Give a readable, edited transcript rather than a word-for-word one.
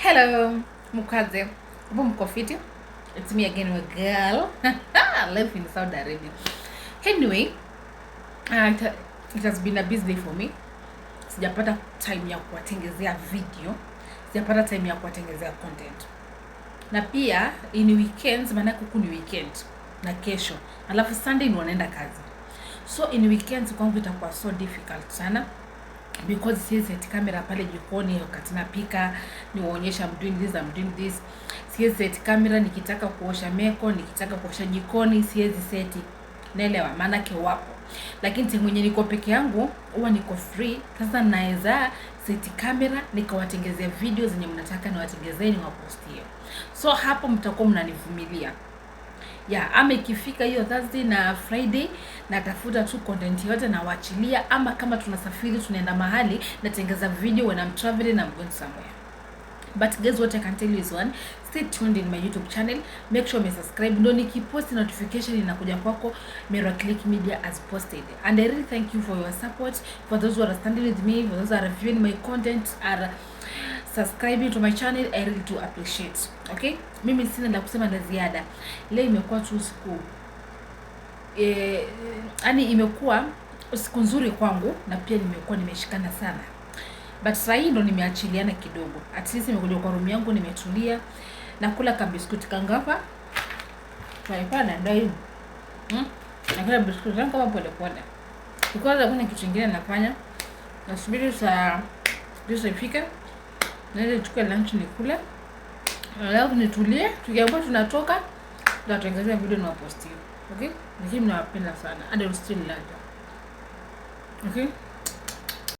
Hello, Mukaze. Hapo mko fiti? It's me again, my girl. Life in Saudi Arabia. Anyway, it has been a busy day for me. Sijapata time ya kuwatengezea video. Sijapata time ya kuwatengezea content. Na pia in weekends, maana huku ni weekend na kesho. Alafu Sunday ni wanaenda kazi. So in weekends kwangu itakuwa so difficult sana. Because siwezi set camera pale jikoni wakati napika niwaonyesha I'm doing this. Siwezi set camera nikitaka kuosha meko, nikitaka kuosha jikoni, siwezi seti. Naelewa maana yake wapo. Lakini time mwenye niko peke yangu huwa niko free. Sasa naweza set camera nikawatengezea video zenye mnataka niwatengezee niwapostie. So hapo mtakuwa mnanivumilia. Ama ikifika hiyo Thursday na Friday natafuta tu content yote na waachilia, ama kama tunasafiri tunaenda mahali natengeza video when I'm traveling, I'm going somewhere. But guys, what I can tell you is one, stay tuned in my YouTube channel. Make sure you subscribe. Ndio nikipost notification inakuja kwako Mero Click Media as posted. And I really thank you for your support, for those who are standing with me, for those who are reviewing my content, are subscribing to my channel. I really do appreciate. Okay? Mimi sina la kusema la ziada. Leo imekuwa tu siku imekuwa siku nzuri kwangu, na pia nimekuwa nimeshikana sana. But sasa hii ndo nimeachiliana kidogo. At least nimekuja kwa room yangu, nimetulia, nakula kabiskuti kangapa. Naipana ndio. Nakula biskuti zangu kama pole pole. Because kuna kitu kingine nafanya. Nasubiri saa ifike. Naenda chukua lunch nikule. Alafu nitulie, tukiamua tunatoka, tutatengezea video na post. Okay? Lakini nawapenda sana. And I will still love you. Okay?